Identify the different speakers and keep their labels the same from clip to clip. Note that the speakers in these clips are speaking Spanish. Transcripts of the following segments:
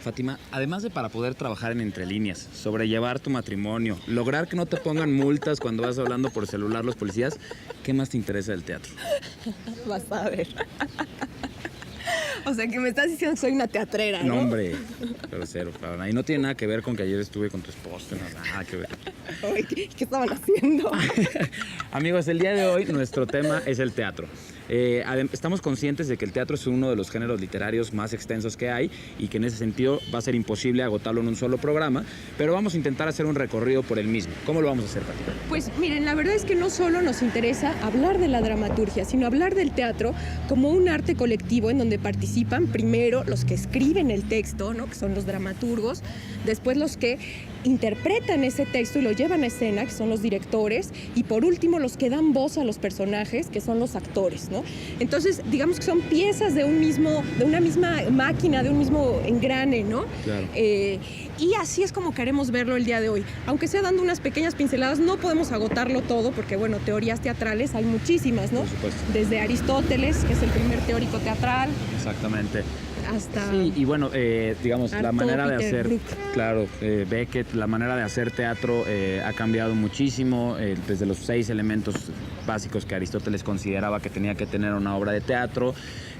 Speaker 1: Fátima, además de para poder trabajar en Entre Líneas, sobrellevar tu matrimonio, lograr que no te pongan multas cuando vas hablando por celular los policías, ¿qué más te interesa del teatro?
Speaker 2: Vas a ver. O sea, que me estás diciendo que soy una teatrera, ¿no?
Speaker 1: No, hombre, pero cero, Fátima. Y no tiene nada que ver con que ayer estuve con tu esposa, no, nada que ver.
Speaker 2: Ay, ¿qué estaban haciendo?
Speaker 1: Amigos, el día de hoy nuestro tema es el teatro. Estamos conscientes de que el teatro es uno de los géneros literarios más extensos que hay y que en ese sentido va a ser imposible agotarlo en un solo programa, pero vamos a intentar hacer un recorrido por el mismo. ¿Cómo lo vamos a hacer, Fátima?
Speaker 2: Pues miren, la verdad es que no solo nos interesa hablar de la dramaturgia, sino hablar del teatro como un arte colectivo en donde participan primero los que escriben el texto, ¿no? Que son los dramaturgos, después los que interpretan ese texto y lo llevan a escena, que son los directores, y por último los que dan voz a los personajes, que son los actores, ¿no? Entonces, digamos que son piezas de una misma máquina, de un mismo engrane, ¿no?
Speaker 1: Claro.
Speaker 2: Y así es como queremos verlo el día de hoy. Aunque sea dando unas pequeñas pinceladas, no podemos agotarlo todo, porque bueno, teorías teatrales hay muchísimas, ¿no?
Speaker 1: Por supuesto.
Speaker 2: Desde Aristóteles, que es el primer teórico teatral.
Speaker 1: Exactamente.
Speaker 2: Hasta...
Speaker 1: Sí, y bueno, digamos, la manera de
Speaker 2: Peter
Speaker 1: hacer,
Speaker 2: Brook.
Speaker 1: claro, Beckett, la manera de hacer teatro ha cambiado muchísimo, desde los 6 elementos básicos que Aristóteles consideraba que tenía que tener una obra de teatro,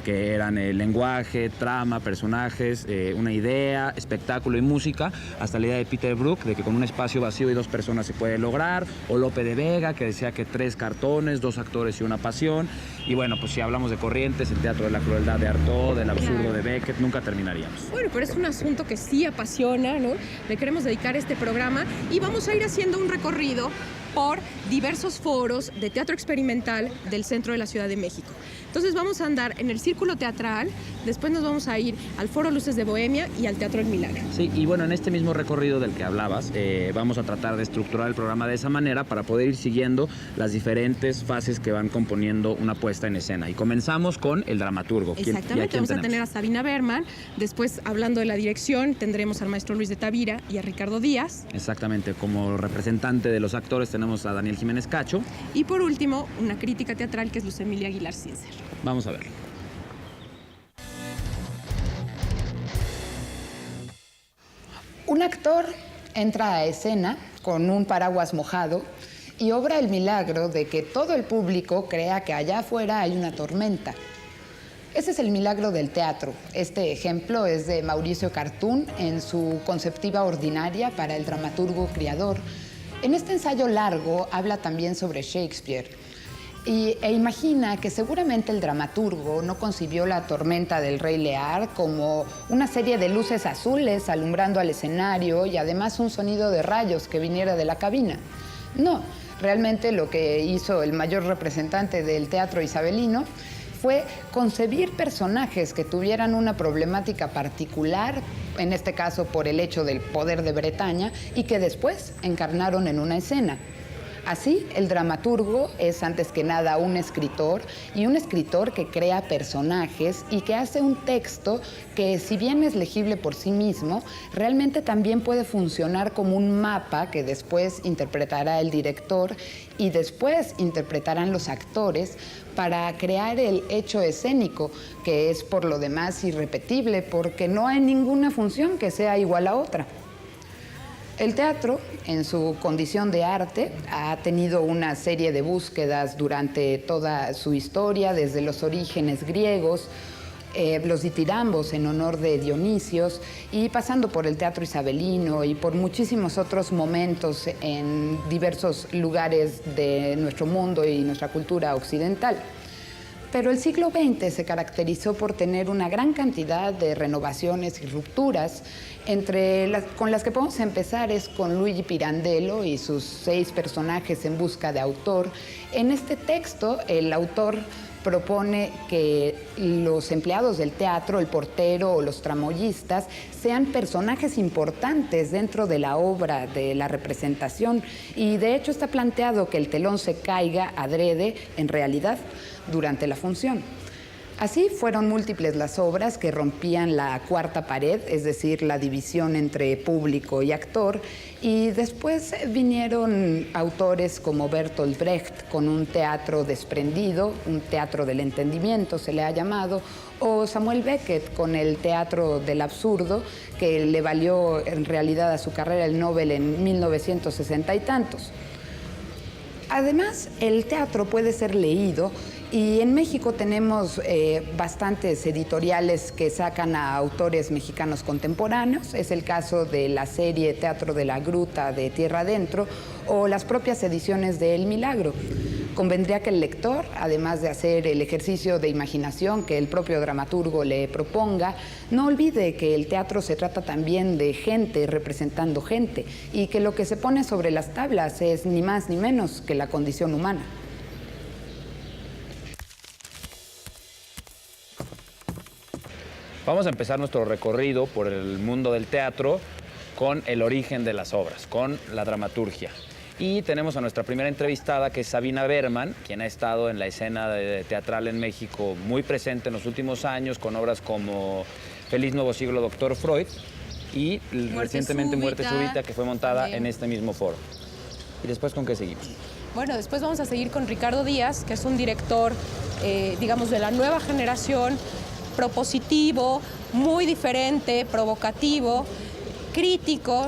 Speaker 1: que eran el lenguaje, trama, personajes, una idea, espectáculo y música, hasta la idea de Peter Brook, de que con un espacio vacío y 2 personas se puede lograr, o Lope de Vega, que decía que 3 cartones, 2 actores y una pasión, y bueno, pues si hablamos de corrientes, el teatro de la crueldad de Artaud, del absurdo de Beckett, nunca terminaríamos.
Speaker 2: Bueno, pero es un asunto que sí apasiona, ¿no? Le queremos dedicar este programa y vamos a ir haciendo un recorrido por diversos foros de teatro experimental del centro de la Ciudad de México. Entonces vamos a andar en el Círculo Teatral, después nos vamos a ir al Foro Luces de Bohemia y al Teatro del Milagro.
Speaker 1: Sí, y bueno, en este mismo recorrido del que hablabas, vamos a tratar de estructurar el programa de esa manera para poder ir siguiendo las diferentes fases que van componiendo una puesta en escena. Y comenzamos con el dramaturgo.
Speaker 2: Exactamente, vamos a tener a Sabina Berman, después hablando de la dirección tendremos al maestro Luis de Tavira y a Ricardo Díaz.
Speaker 1: Exactamente, como representante de los actores tenemos a Daniel Jiménez Cacho.
Speaker 2: Y por último, una crítica teatral que es Luz Emilia Aguilar Cincer.
Speaker 1: Vamos a verlo.
Speaker 3: Un actor entra a escena con un paraguas mojado y obra el milagro de que todo el público crea que allá afuera hay una tormenta. Ese es el milagro del teatro. Este ejemplo es de Mauricio Cartún en su Conceptiva Ordinaria para el dramaturgo criador. En este ensayo largo habla también sobre Shakespeare e imagina que seguramente el dramaturgo no concibió la tormenta del Rey Lear como una serie de luces azules alumbrando al escenario y además un sonido de rayos que viniera de la cabina. No, realmente lo que hizo el mayor representante del teatro isabelino fue concebir personajes que tuvieran una problemática particular, en este caso por el hecho del poder de Bretaña, y que después encarnaron en una escena. Así, el dramaturgo es antes que nada un escritor, y un escritor que crea personajes y que hace un texto que, si bien es legible por sí mismo, realmente también puede funcionar como un mapa que después interpretará el director y después interpretarán los actores para crear el hecho escénico, que es por lo demás irrepetible, porque no hay ninguna función que sea igual a otra. El teatro, en su condición de arte, ha tenido una serie de búsquedas durante toda su historia, desde los orígenes griegos, los ditirambos en honor de Dionisios, y pasando por el teatro isabelino y por muchísimos otros momentos en diversos lugares de nuestro mundo y nuestra cultura occidental. Pero el siglo XX se caracterizó por tener una gran cantidad de renovaciones y rupturas, con las que podemos empezar es con Luigi Pirandello y sus 6 personajes en busca de autor. En este texto, el autor propone que los empleados del teatro, el portero o los tramoyistas, sean personajes importantes dentro de la obra, de la representación, y de hecho está planteado que el telón se caiga adrede, en realidad, durante la función. Así fueron múltiples las obras que rompían la cuarta pared, es decir, la división entre público y actor, y después vinieron autores como Bertolt Brecht con un teatro desprendido, un teatro del entendimiento se le ha llamado, o Samuel Beckett con el teatro del absurdo, que le valió en realidad a su carrera el Nobel en 1960 y tantos. Además, el teatro puede ser leído y en México tenemos bastantes editoriales que sacan a autores mexicanos contemporáneos. Es el caso de la serie Teatro de la Gruta de Tierra Adentro o las propias ediciones de El Milagro. Convendría que el lector, además de hacer el ejercicio de imaginación que el propio dramaturgo le proponga, no olvide que el teatro se trata también de gente representando gente y que lo que se pone sobre las tablas es ni más ni menos que la condición humana.
Speaker 1: Vamos a empezar nuestro recorrido por el mundo del teatro con el origen de las obras, con la dramaturgia. Y tenemos a nuestra primera entrevistada, que es Sabina Berman, quien ha estado en la escena teatral en México muy presente en los últimos años, con obras como Feliz Nuevo Siglo, Doctor Freud, y recientemente Muerte Súbita, que fue montada también en este mismo foro. ¿Y después con qué seguimos?
Speaker 2: Bueno, después vamos a seguir con Ricardo Díaz, que es un director, digamos, de la nueva generación, propositivo, muy diferente, provocativo, crítico.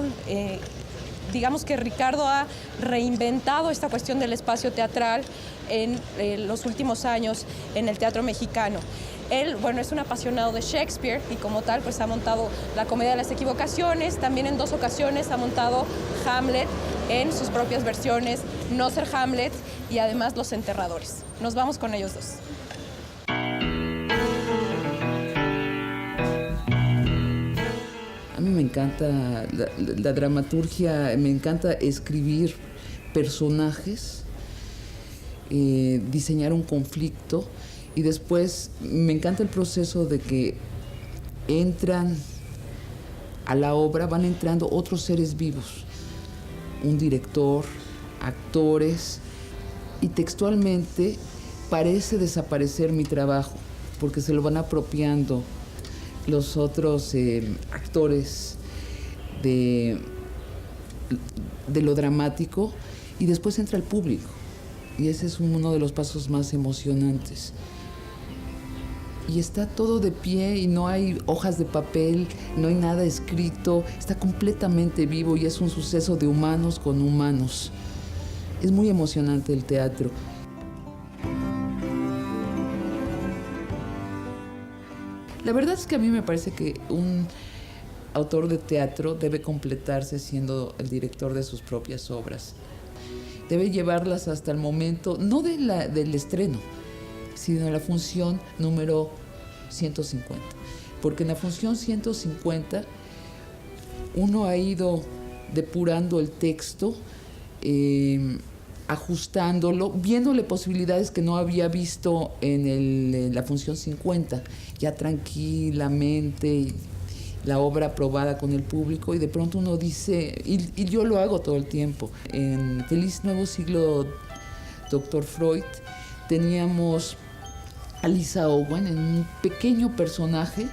Speaker 2: Digamos que Ricardo ha reinventado esta cuestión del espacio teatral en los últimos años en el teatro mexicano. Él, bueno, es un apasionado de Shakespeare y como tal, pues ha montado La Comedia de las Equivocaciones. También en 2 ocasiones ha montado Hamlet en sus propias versiones, No ser Hamlet y además Los Enterradores. Nos vamos con ellos dos.
Speaker 4: A mí me encanta la dramaturgia, me encanta escribir personajes, diseñar un conflicto y después me encanta el proceso de que entran a la obra, van entrando otros seres vivos, un director, actores, y textualmente parece desaparecer mi trabajo porque se lo van apropiando los otros actores de lo dramático y después entra el público y ese es uno de los pasos más emocionantes y está todo de pie y no hay hojas de papel, no hay nada escrito, está completamente vivo y es un suceso de humanos con humanos. Es muy emocionante el teatro. La verdad es que a mí me parece que un autor de teatro debe completarse siendo el director de sus propias obras. Debe llevarlas hasta el momento, no del estreno, sino de la función número 150. Porque en la función 150 uno ha ido depurando el texto, ajustándolo, viéndole posibilidades que no había visto en la función 50, ya tranquilamente, la obra aprobada con el público, y de pronto uno dice, y yo lo hago todo el tiempo. En Feliz Nuevo Siglo, Doctor Freud, teníamos a Lisa Owen en un pequeño personaje,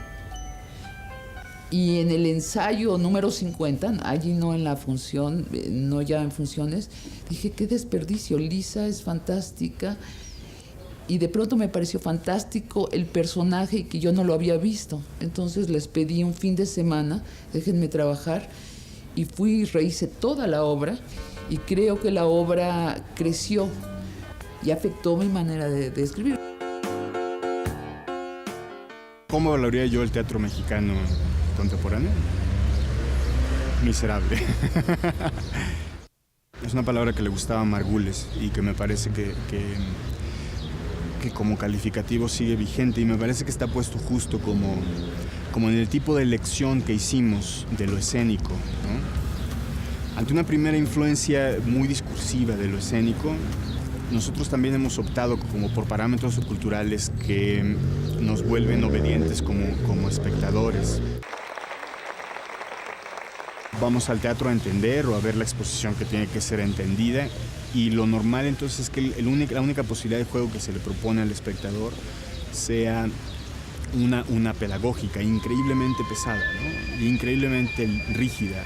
Speaker 4: y en el ensayo número 50, allí no en la función, no ya en funciones, dije, qué desperdicio, Lisa es fantástica. Y de pronto me pareció fantástico el personaje que yo no lo había visto. Entonces les pedí un fin de semana, déjenme trabajar, y fui y rehice toda la obra, y creo que la obra creció y afectó mi manera de escribir.
Speaker 5: ¿Cómo valoraría yo el teatro mexicano contemporáneo? Miserable. Es una palabra que le gustaba a Margules y que me parece que como calificativo sigue vigente, y me parece que está puesto justo como en el tipo de elección que hicimos de lo escénico, ¿no? Ante una primera influencia muy discursiva de lo escénico, nosotros también hemos optado como por parámetros culturales que nos vuelven obedientes como espectadores. Vamos al teatro a entender o a ver la exposición que tiene que ser entendida, y lo normal entonces es que la única posibilidad de juego que se le propone al espectador sea una pedagógica increíblemente pesada, ¿no? Increíblemente rígida,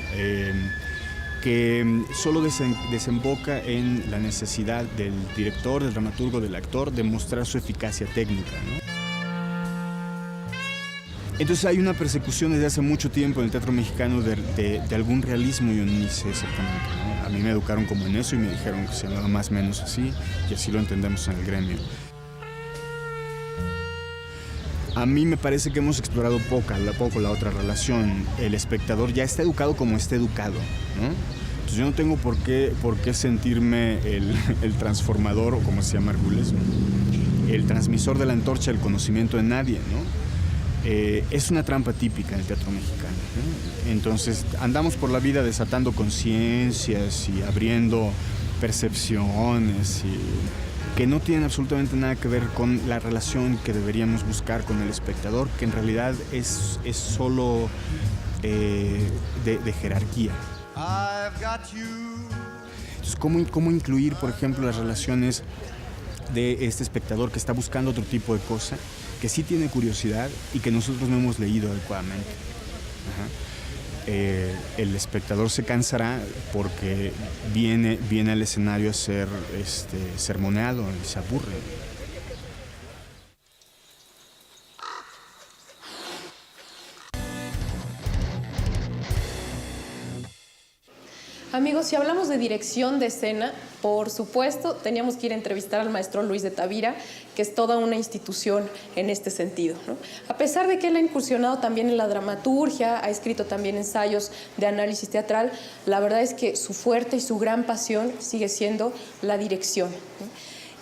Speaker 5: que solo desemboca en la necesidad del director, del dramaturgo, del actor de mostrar su eficacia técnica, ¿no? Entonces hay una persecución desde hace mucho tiempo en el teatro mexicano de algún realismo, yo ni sé exactamente, ¿no? A mí me educaron como en eso y me dijeron que se llamaba más o menos así, y así lo entendemos en el gremio. A mí me parece que hemos explorado poco la otra relación. El espectador ya está educado como está educado, ¿no? Entonces yo no tengo por qué sentirme el transformador, o como se llama Argules, ¿no? El transmisor de la antorcha del conocimiento de nadie, ¿no? Es una trampa típica en el teatro mexicano, ¿no? Entonces andamos por la vida desatando conciencias y abriendo percepciones que no tienen absolutamente nada que ver con la relación que deberíamos buscar con el espectador, que en realidad es solo de jerarquía. Entonces, ¿cómo incluir, por ejemplo, las relaciones de este espectador que está buscando otro tipo de cosa, que sí tiene curiosidad y que nosotros no hemos leído adecuadamente? Ajá. El espectador se cansará porque viene al escenario a ser sermoneado y se aburre.
Speaker 2: Amigos, si hablamos de dirección de escena, por supuesto, teníamos que ir a entrevistar al maestro Luis de Tavira, que es toda una institución en este sentido, ¿no? A pesar de que él ha incursionado también en la dramaturgia, ha escrito también ensayos de análisis teatral, la verdad es que su fuerte y su gran pasión sigue siendo la dirección, ¿no?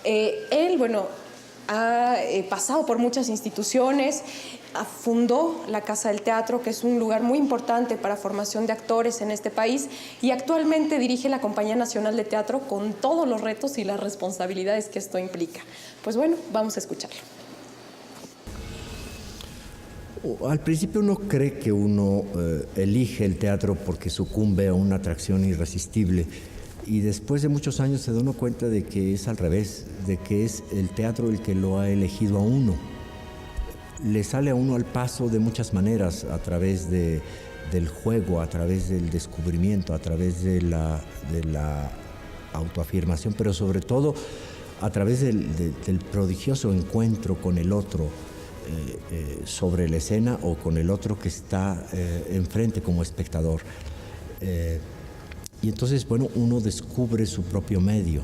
Speaker 2: Él, bueno, ha pasado por muchas instituciones, fundó la Casa del Teatro, que es un lugar muy importante para formación de actores en este país, y actualmente dirige la Compañía Nacional de Teatro con todos los retos y las responsabilidades que esto implica. Pues bueno, vamos a escucharlo.
Speaker 6: Al principio uno cree que uno elige el teatro porque sucumbe a una atracción irresistible, y después de muchos años se da uno cuenta de que es al revés, de que es el teatro el que lo ha elegido a uno. Le sale a uno al paso de muchas maneras, a través del juego, a través del descubrimiento, a través de la autoafirmación, pero sobre todo a través del prodigioso encuentro con el otro sobre la escena, o con el otro que está enfrente como espectador. Y entonces, bueno, uno descubre su propio medio.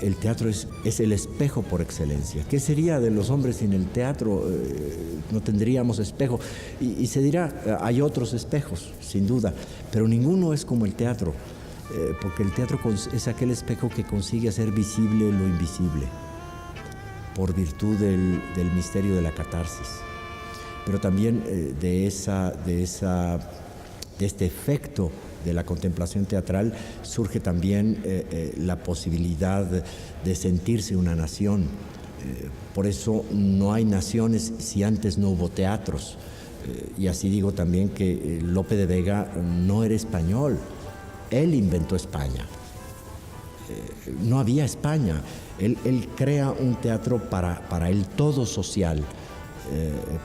Speaker 6: El teatro es el espejo por excelencia. ¿Qué sería de los hombres sin el teatro? No tendríamos espejo. Y se dirá, hay otros espejos, sin duda, pero ninguno es como el teatro, porque el teatro es aquel espejo que consigue hacer visible lo invisible, por virtud del misterio de la catarsis. Pero también de este efecto de la contemplación teatral surge también la posibilidad de sentirse una nación. Por eso no hay naciones si antes no hubo teatros. Y así digo también que Lope de Vega no era español, él inventó España. No había España, él crea un teatro para el todo social.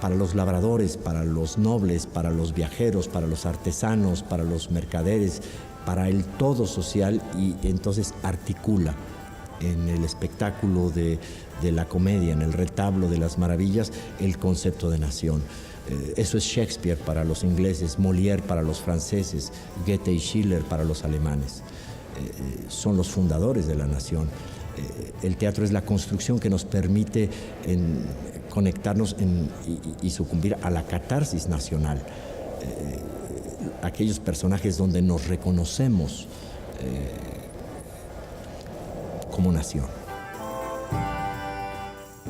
Speaker 6: Para los labradores, para los nobles, para los viajeros, para los artesanos, para los mercaderes, para el todo social, y entonces articula en el espectáculo de la comedia, en el retablo de las maravillas, el concepto de nación. Eso es Shakespeare para los ingleses, Molière para los franceses, Goethe y Schiller para los alemanes. Son los fundadores de la nación. El teatro es la construcción que nos permite conectarnos y sucumbir a la catarsis nacional. Aquellos personajes donde nos reconocemos como nación.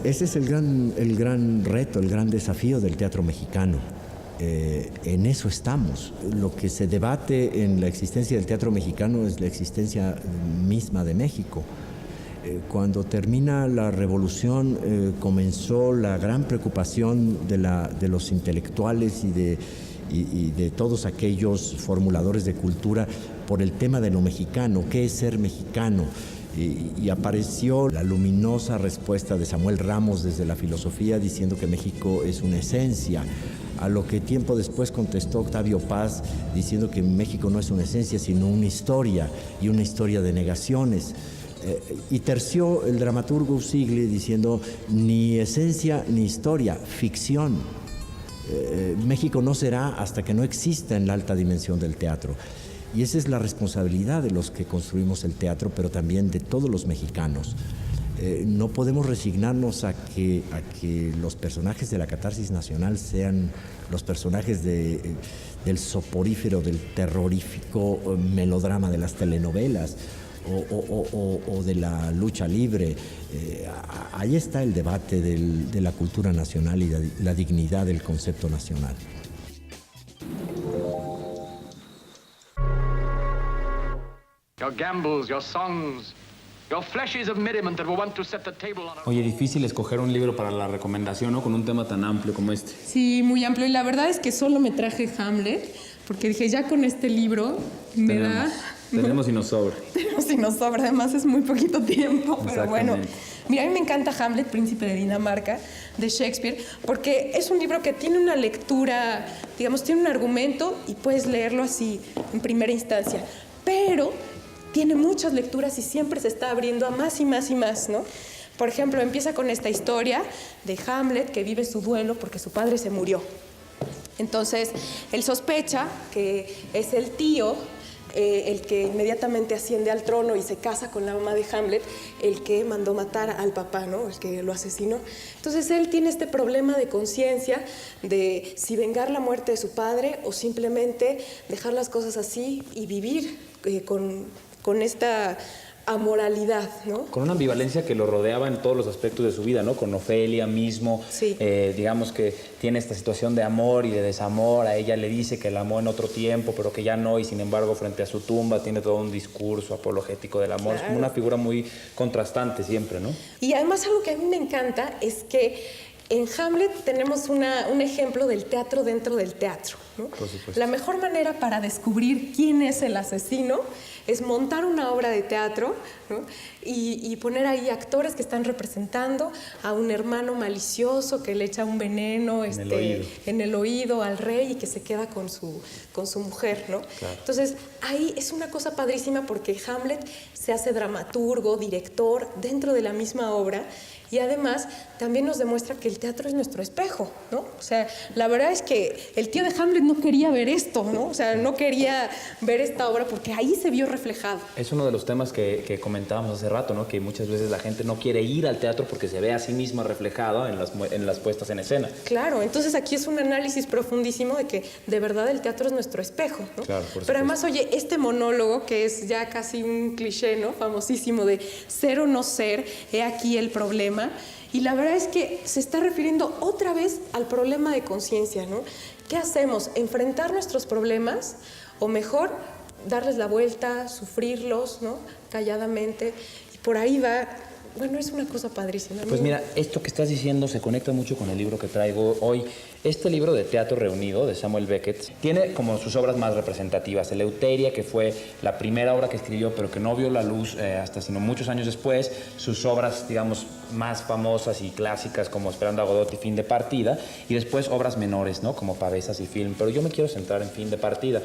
Speaker 6: Ese es el gran reto, el gran desafío del teatro mexicano. En eso estamos. Lo que se debate en la existencia del teatro mexicano es la existencia misma de México. Cuando termina la revolución, comenzó la gran preocupación de los intelectuales y de todos aquellos formuladores de cultura por el tema de lo mexicano. ¿Qué es ser mexicano? Y apareció la luminosa respuesta de Samuel Ramos desde la filosofía diciendo que México es una esencia, a lo que tiempo después contestó Octavio Paz diciendo que México no es una esencia sino una historia, y una historia de negaciones. Y terció el dramaturgo Usigli diciendo ni esencia ni historia, ficción. México no será hasta que no exista en la alta dimensión del teatro. Y esa es la responsabilidad de los que construimos el teatro, pero también de todos los mexicanos. No podemos resignarnos a que los personajes de la catarsis nacional sean los personajes del soporífero, del terrorífico melodrama de las telenovelas o de la lucha libre. Ahí está el debate de la cultura nacional y la dignidad del concepto nacional.
Speaker 1: Oye, difícil escoger un libro para la recomendación, ¿no? Con un tema tan amplio como este.
Speaker 2: Sí, muy amplio. Y la verdad es que solo me traje Hamlet, porque dije, ya con este libro
Speaker 1: Tenemos y nos sobra.
Speaker 2: Tenemos y nos sobra, además es muy poquito tiempo, pero bueno. Mira, a mí me encanta Hamlet, Príncipe de Dinamarca, de Shakespeare, porque es un libro que tiene una lectura, digamos, tiene un argumento y puedes leerlo así en primera instancia, pero tiene muchas lecturas y siempre se está abriendo a más y más y más, ¿no? Por ejemplo, empieza con esta historia de Hamlet que vive su duelo porque su padre se murió. Entonces, él sospecha que es el tío, el que inmediatamente asciende al trono y se casa con la mamá de Hamlet, el que mandó matar al papá, ¿no? El que lo asesinó. Entonces, él tiene este problema de conciencia de si vengar la muerte de su padre o simplemente dejar las cosas así y vivir con esta amoralidad, ¿no?
Speaker 1: Con una ambivalencia que lo rodeaba en todos los aspectos de su vida, ¿no? Con Ofelia mismo,
Speaker 2: sí.
Speaker 1: Digamos que tiene esta situación de amor y de desamor. A ella le dice que la amó en otro tiempo, pero que ya no, y sin embargo frente a su tumba tiene todo un discurso apologético del amor. Claro. Es como una figura muy contrastante siempre, ¿no?
Speaker 2: Y además algo que a mí me encanta es que en Hamlet tenemos un ejemplo del teatro dentro del teatro, ¿no?
Speaker 1: Por supuesto.
Speaker 2: La mejor manera para descubrir quién es el asesino es montar una obra de teatro, ¿no? y poner ahí actores que están representando a un hermano malicioso que le echa un veneno en el oído al rey y que se queda con su mujer, ¿no?
Speaker 1: Claro.
Speaker 2: Entonces, ahí es una cosa padrísima porque Hamlet se hace dramaturgo, director dentro de la misma obra. Y además también nos demuestra que el teatro es nuestro espejo, ¿no? O sea, la verdad es que el tío de Hamlet no quería ver esto, ¿no? O sea, no quería ver esta obra porque ahí se vio reflejado.
Speaker 1: Es uno de los temas que comentábamos hace rato, ¿no? Que muchas veces la gente no quiere ir al teatro porque se ve a sí misma reflejada en las puestas en escena.
Speaker 2: Claro, entonces aquí es un análisis profundísimo de que de verdad el teatro es nuestro espejo, ¿no?
Speaker 1: Claro, por supuesto.
Speaker 2: Pero además, oye, este monólogo que es ya casi un cliché, ¿no? Famosísimo de ser o no ser, he aquí el problema. Y la verdad es que se está refiriendo otra vez al problema de conciencia, ¿no? ¿Qué hacemos? ¿Enfrentar nuestros problemas o mejor darles la vuelta, sufrirlos, ¿no? Calladamente? Y por ahí va. Bueno, es una cosa padrísima.
Speaker 1: Pues mira, esto que estás diciendo se conecta mucho con el libro que traigo hoy. Este libro de Teatro Reunido, de Samuel Beckett, tiene como sus obras más representativas. Eleuteria, que fue la primera obra que escribió, pero que no vio la luz hasta sino muchos años después. Sus obras, digamos, más famosas y clásicas, como Esperando a Godot y Fin de Partida. Y después obras menores, ¿no? Como Pavesas y Film. Pero yo me quiero centrar en Fin de Partida.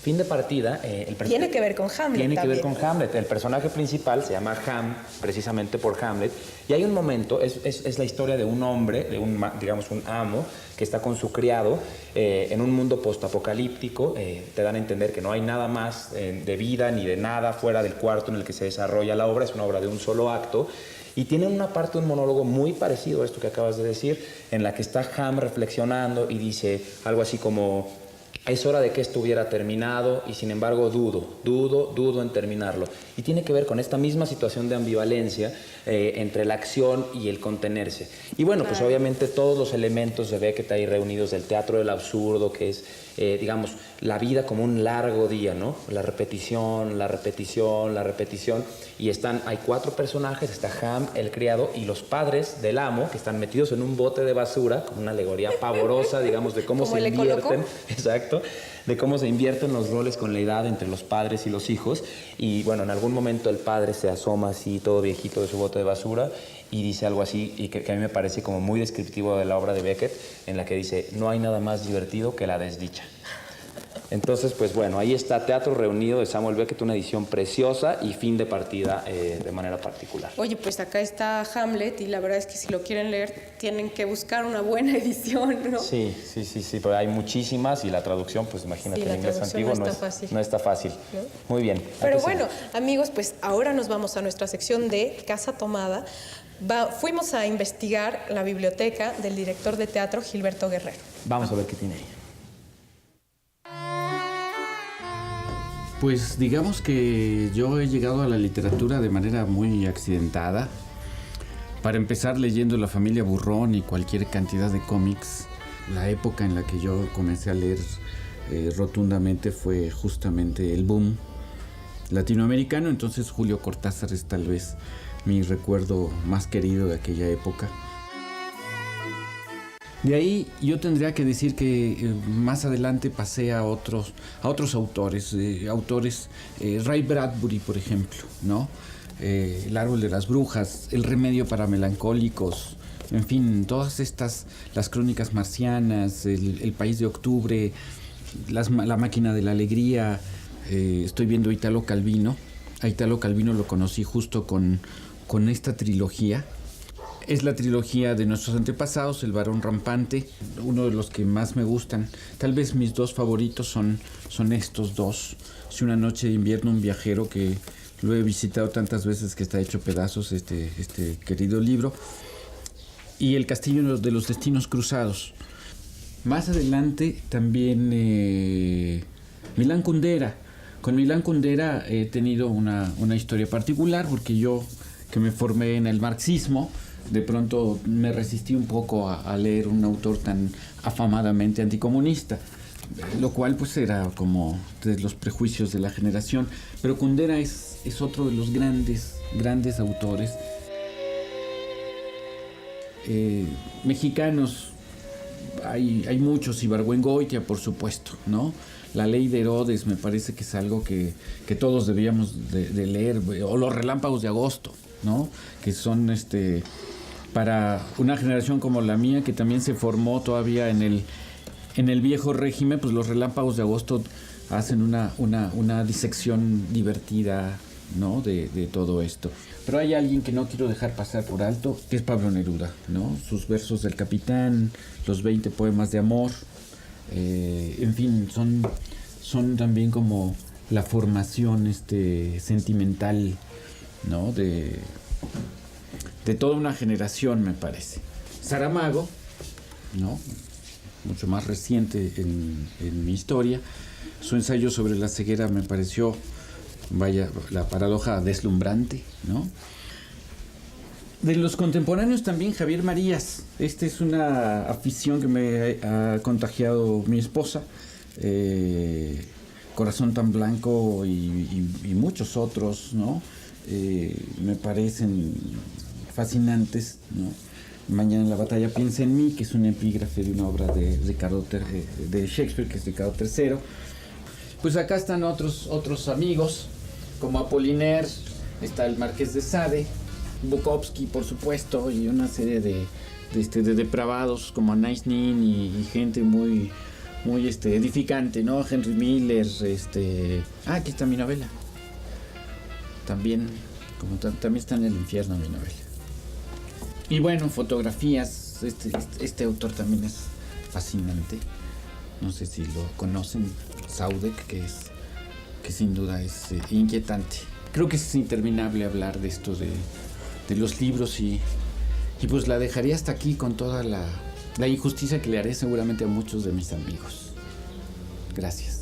Speaker 1: Fin de Partida...
Speaker 2: tiene que ver con Hamlet.
Speaker 1: Tiene
Speaker 2: también.
Speaker 1: que ver con Hamlet. El personaje principal se llama Ham, precisamente por Hamlet. Y hay un momento, es la historia de un hombre, de un amo, que está con su criado en un mundo postapocalíptico. Te dan a entender que no hay nada más de vida ni de nada fuera del cuarto en el que se desarrolla la obra. Es una obra de un solo acto. Y tiene una parte de un monólogo muy parecido a esto que acabas de decir, en la que está Ham reflexionando y dice algo así como... Es hora de que esto hubiera terminado y sin embargo dudo en terminarlo. Y tiene que ver con esta misma situación de ambivalencia entre la acción y el contenerse. Y bueno, pues obviamente todos los elementos de Beckett ahí reunidos del teatro del absurdo, que es, la vida como un largo día, ¿no? La repetición, la repetición, la repetición. Y hay 4 personajes, está Ham, el criado, y los padres del amo, que están metidos en un bote de basura, como una alegoría pavorosa, digamos, de cómo se invierten. Exacto. De cómo se invierten los roles con la edad entre los padres y los hijos. Y bueno, en algún momento el padre se asoma así, todo viejito de su bote de basura, y dice algo así, y que a mí me parece como muy descriptivo de la obra de Beckett, en la que dice: no hay nada más divertido que la desdicha. Entonces, pues bueno, ahí está Teatro Reunido de Samuel Beckett, una edición preciosa y fin de partida de manera particular.
Speaker 2: Oye, pues acá está Hamlet y la verdad es que si lo quieren leer tienen que buscar una buena edición, ¿no?
Speaker 1: Sí, pero hay muchísimas y la traducción, pues imagínate, el inglés antiguo no está fácil. ¿No? Muy bien.
Speaker 2: Pero bueno, amigos, pues ahora nos vamos a nuestra sección de Casa Tomada. Fuimos a investigar la biblioteca del director de teatro Gilberto Guerrero.
Speaker 1: Vamos a ver qué tiene ahí.
Speaker 7: Pues digamos que yo he llegado a la literatura de manera muy accidentada. Para empezar, leyendo La familia Burrón y cualquier cantidad de cómics. La época en la que yo comencé a leer rotundamente fue justamente el boom latinoamericano. Entonces Julio Cortázar es tal vez mi recuerdo más querido de aquella época. De ahí yo tendría que decir que más adelante pasé a otros autores, Ray Bradbury, por ejemplo, ¿no? El árbol de las brujas, El remedio para melancólicos, en fin, todas estas, las crónicas marcianas, el país de octubre, la máquina de la alegría. Estoy viendo Italo Calvino. A Italo Calvino lo conocí justo con esta trilogía. Es la trilogía de nuestros antepasados, El varón rampante, uno de los que más me gustan. Tal vez mis 2 favoritos son estos 2. Si una noche de invierno, un viajero, que lo he visitado tantas veces que está hecho pedazos, este querido libro. Y El castillo de los destinos cruzados. Más adelante también Milán Kundera. Con Milán Kundera he tenido una historia particular, porque yo, que me formé en el marxismo, de pronto me resistí un poco a leer un autor tan afamadamente anticomunista, lo cual pues era como de los prejuicios de la generación. Pero Kundera es otro de los grandes autores mexicanos. Hay muchos, Ibargüengoitia, por supuesto, ¿no? La ley de Herodes me parece que es algo que todos debíamos de leer, o Los relámpagos de agosto, ¿no? Que son para una generación como la mía, que también se formó todavía en el viejo régimen, pues Los relámpagos de agosto hacen una disección divertida, ¿no? de todo esto. Pero hay alguien que no quiero dejar pasar por alto, que es Pablo Neruda, ¿no? Sus versos del Capitán, los 20 poemas de amor, en fin, son también como la formación sentimental, ¿no? de toda una generación, me parece. Saramago, ¿no? Mucho más reciente en mi historia. Su ensayo sobre la ceguera me pareció, vaya, la paradoja deslumbrante, ¿no? De los contemporáneos también Javier Marías. Es una afición que me ha contagiado mi esposa. Corazón tan blanco y muchos otros, ¿no? Me parecen fascinantes, ¿no? Mañana en la batalla piensa en mí, que es un epígrafe de una obra de Shakespeare, que es Ricardo III. Pues acá están otros amigos, como Apollinaire, está el Marqués de Sade, Bukowski, por supuesto, y una serie de depravados como Anais Nin y gente muy edificante, ¿no? Henry Miller, aquí está mi novela. También está en el infierno mi novela. Y bueno, fotografías, este autor también es fascinante. No sé si lo conocen, Saudek, que sin duda es inquietante. Creo que es interminable hablar de esto de los libros y pues la dejaría hasta aquí con toda la injusticia que le haré seguramente a muchos de mis amigos. Gracias.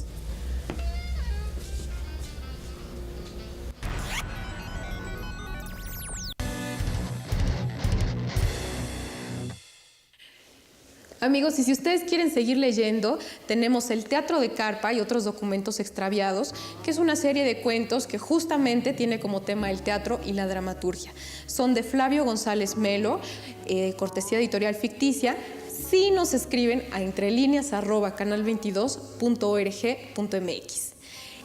Speaker 2: Amigos, y si ustedes quieren seguir leyendo, tenemos El Teatro de Carpa y otros documentos extraviados, que es una serie de cuentos que justamente tiene como tema el teatro y la dramaturgia. Son de Flavio González Melo, cortesía editorial ficticia. Si nos escriben a entrelineas@canal22.org.mx.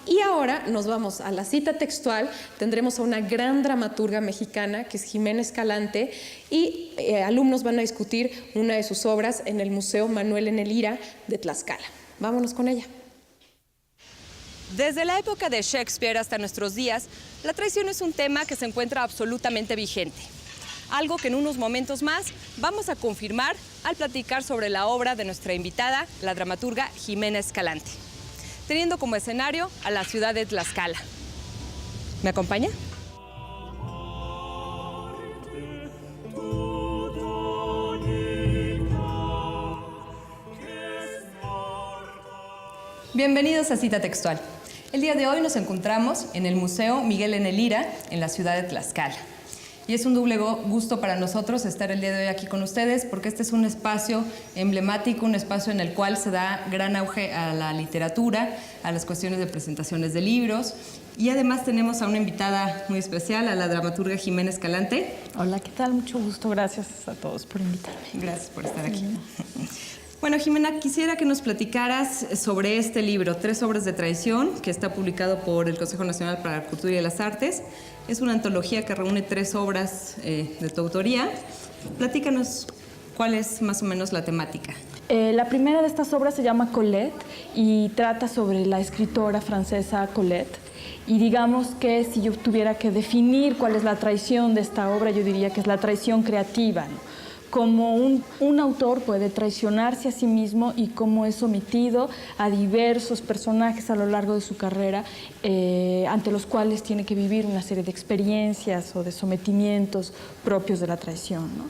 Speaker 2: Y ahora nos vamos a la cita textual. Tendremos a una gran dramaturga mexicana que es Jimena Escalante y alumnos van a discutir una de sus obras en el Museo Manuel N. Lira de Tlaxcala. Vámonos con ella.
Speaker 8: Desde la época de Shakespeare hasta nuestros días, la traición es un tema que se encuentra absolutamente vigente. Algo que en unos momentos más vamos a confirmar al platicar sobre la obra de nuestra invitada, la dramaturga Jimena Escalante, teniendo como escenario a la ciudad de Tlaxcala. ¿Me acompaña? Bienvenidos a Cita Textual. El día de hoy nos encontramos en el Museo Miguel N. Lira, en la ciudad de Tlaxcala. Y es un doble gusto para nosotros estar el día de hoy aquí con ustedes, porque este es un espacio emblemático, un espacio en el cual se da gran auge a la literatura, a las cuestiones de presentaciones de libros. Y además tenemos a una invitada muy especial, a la dramaturga Jimena Escalante.
Speaker 9: Hola, ¿qué tal? Mucho gusto. Gracias a todos por invitarme.
Speaker 8: Gracias por estar aquí. Bueno, Jimena, quisiera que nos platicaras sobre este libro, 3 obras de traición, que está publicado por el Consejo Nacional para la Cultura y las Artes. Es una antología que reúne 3 obras de tu autoría. Platícanos cuál es más o menos la temática.
Speaker 9: La primera de estas obras se llama Colette y trata sobre la escritora francesa Colette. Y digamos que si yo tuviera que definir cuál es la traición de esta obra, yo diría que es la traición creativa, ¿no? Cómo un autor puede traicionarse a sí mismo y cómo es sometido a diversos personajes a lo largo de su carrera, ante los cuales tiene que vivir una serie de experiencias o de sometimientos propios de la traición, ¿no?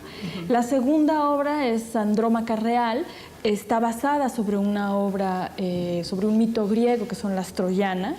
Speaker 9: La segunda obra es Andrómaca Real. Está basada sobre una obra, sobre un mito griego que son las troyanas.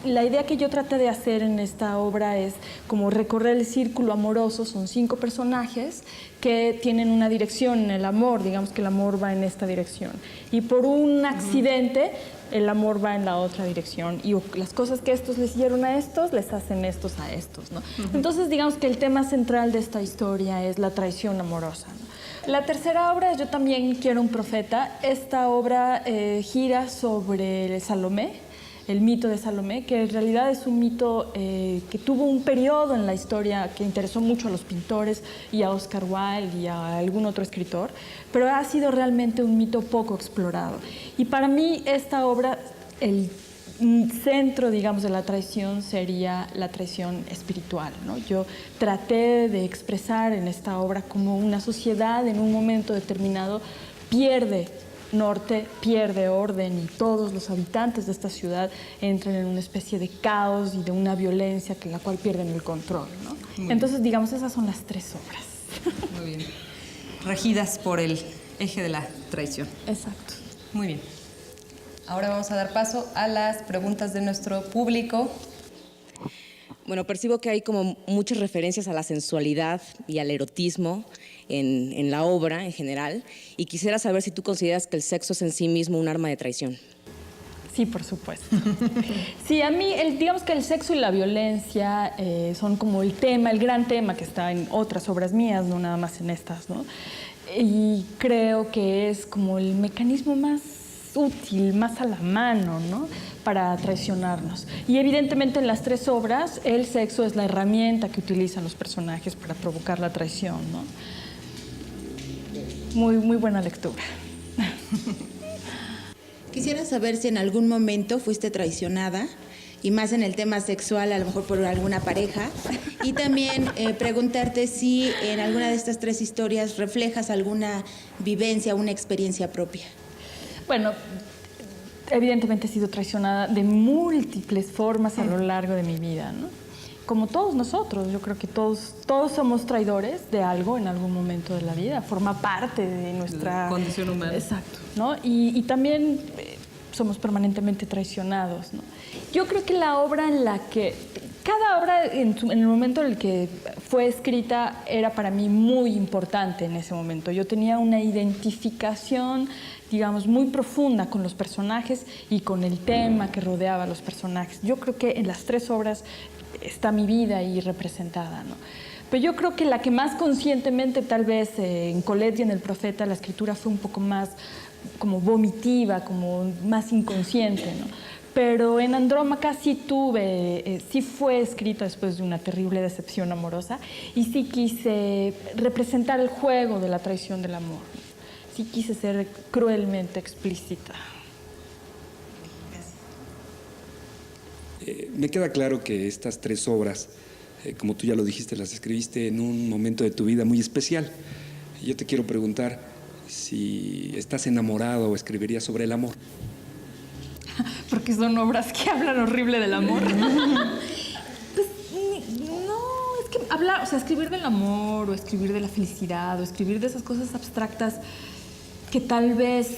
Speaker 9: La idea que yo traté de hacer en esta obra es como recorrer el círculo amoroso. Son 5 personajes que tienen una dirección en el amor, digamos que el amor va en esta dirección. Y por un accidente, el amor va en la otra dirección. Y las cosas que estos les hicieron a estos, les hacen estos a estos, ¿no? Entonces, digamos que el tema central de esta historia es la traición amorosa, ¿no? La tercera obra es Yo también quiero un profeta. Esta obra gira sobre Salomé, el mito de Salomé, que en realidad es un mito que tuvo un periodo en la historia que interesó mucho a los pintores y a Oscar Wilde y a algún otro escritor, pero ha sido realmente un mito poco explorado. Y para mí esta obra, el centro, digamos, de la traición sería la traición espiritual, ¿no? Yo traté de expresar en esta obra cómo una sociedad en un momento determinado pierde norte, pierde orden y todos los habitantes de esta ciudad entran en una especie de caos y de una violencia en la cual pierden el control, ¿no? Entonces, digamos, esas son las 3 obras.
Speaker 8: Muy bien. Regidas por el eje de la traición.
Speaker 9: Exacto.
Speaker 8: Muy bien. Ahora vamos a dar paso a las preguntas de nuestro público.
Speaker 10: Bueno, percibo que hay como muchas referencias a la sensualidad y al erotismo en la obra en general, y quisiera saber si tú consideras que el sexo es en sí mismo un arma de traición.
Speaker 9: Sí, por supuesto. Sí, a mí, digamos que el sexo y la violencia son como el tema, el gran tema que está en otras obras mías, no nada más en estas, ¿no? Y creo que es como el mecanismo más útil, más a la mano, ¿no?, para traicionarnos. Y evidentemente en las 3 obras el sexo es la herramienta que utilizan los personajes para provocar la traición, ¿no? Muy, muy buena lectura.
Speaker 11: Quisiera saber si en algún momento fuiste traicionada, y más en el tema sexual, a lo mejor por alguna pareja. Y también preguntarte si en alguna de estas 3 historias reflejas alguna vivencia, una experiencia propia.
Speaker 9: Bueno, evidentemente he sido traicionada de múltiples formas a lo largo de mi vida, ¿no? Como todos nosotros, yo creo que todos somos traidores de algo en algún momento de la vida, forma parte de nuestra
Speaker 8: condición humana.
Speaker 9: Exacto, ¿no? Y también somos permanentemente traicionados, ¿no? Yo creo que la obra en la que Cada obra en el momento en el que fue escrita era para mí muy importante en ese momento. Yo tenía una identificación, digamos, muy profunda con los personajes y con el tema que rodeaba a los personajes. Yo creo que en las 3 obras está mi vida ahí representada, ¿no? Pero yo creo que la que más conscientemente, tal vez en Colette y en El Profeta, la escritura fue un poco más como vomitiva, como más inconsciente, ¿no? Pero en Andrómaca sí fue escrito después de una terrible decepción amorosa y sí quise representar el juego de la traición del amor, ¿no? Sí quise ser cruelmente explícita.
Speaker 12: Me queda claro que estas 3 obras, como tú ya lo dijiste, las escribiste en un momento de tu vida muy especial. Yo te quiero preguntar si estás enamorado o escribirías sobre el amor.
Speaker 9: Porque son obras que hablan horrible del amor. Pues no, es que hablar, o sea, escribir del amor o escribir de la felicidad o escribir de esas cosas abstractas que tal vez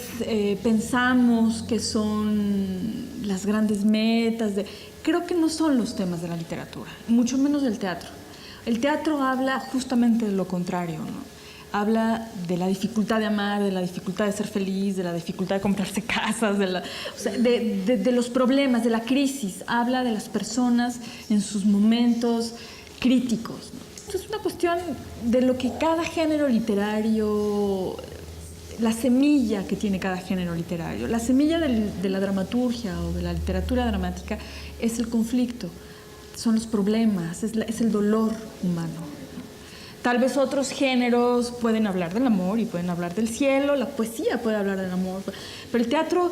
Speaker 9: pensamos que son las grandes metas, creo que no son los temas de la literatura, mucho menos del teatro. El teatro habla justamente de lo contrario, ¿no? Habla de la dificultad de amar, de la dificultad de ser feliz, de la dificultad de comprarse casas, de los problemas, de la crisis. Habla de las personas en sus momentos críticos, ¿no? Esto es una cuestión de lo que cada género literario, la semilla que tiene cada género literario. La semilla de la dramaturgia o de la literatura dramática es el conflicto, son los problemas, es el dolor humano. Tal vez otros géneros pueden hablar del amor y pueden hablar del cielo, la poesía puede hablar del amor, pero el teatro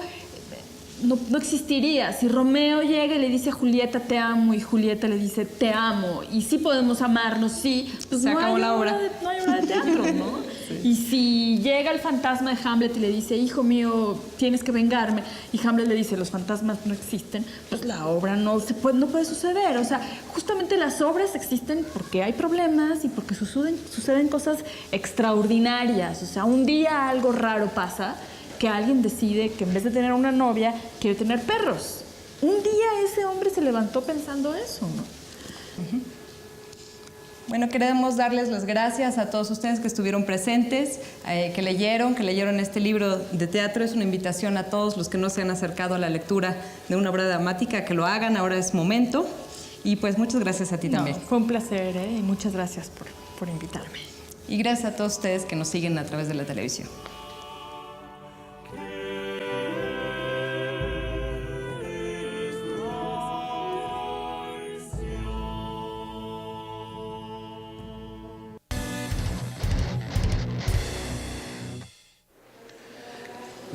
Speaker 9: no existiría. Si Romeo llega y le dice a Julieta te amo y Julieta le dice te amo y sí podemos amarnos, sí, pues
Speaker 8: se acabó la obra.
Speaker 9: No hay obra de teatro, ¿no? Sí. Y si llega el fantasma de Hamlet y le dice hijo mío, tienes que vengarme, y Hamlet le dice los fantasmas no existen, pues la obra no puede suceder. O sea, justamente las obras existen porque hay problemas y porque suceden cosas extraordinarias. O sea, un día algo raro pasa, que alguien decide que en vez de tener una novia, quiere tener perros. Un día ese hombre se levantó pensando eso, ¿no?
Speaker 8: Uh-huh. Bueno, queremos darles las gracias a todos ustedes que estuvieron presentes, que leyeron este libro de teatro. Es una invitación a todos los que no se han acercado a la lectura de una obra dramática que lo hagan, ahora es momento. Y pues muchas gracias a ti también.
Speaker 9: Fue un placer, y muchas gracias por invitarme.
Speaker 8: Y gracias a todos ustedes que nos siguen a través de la televisión.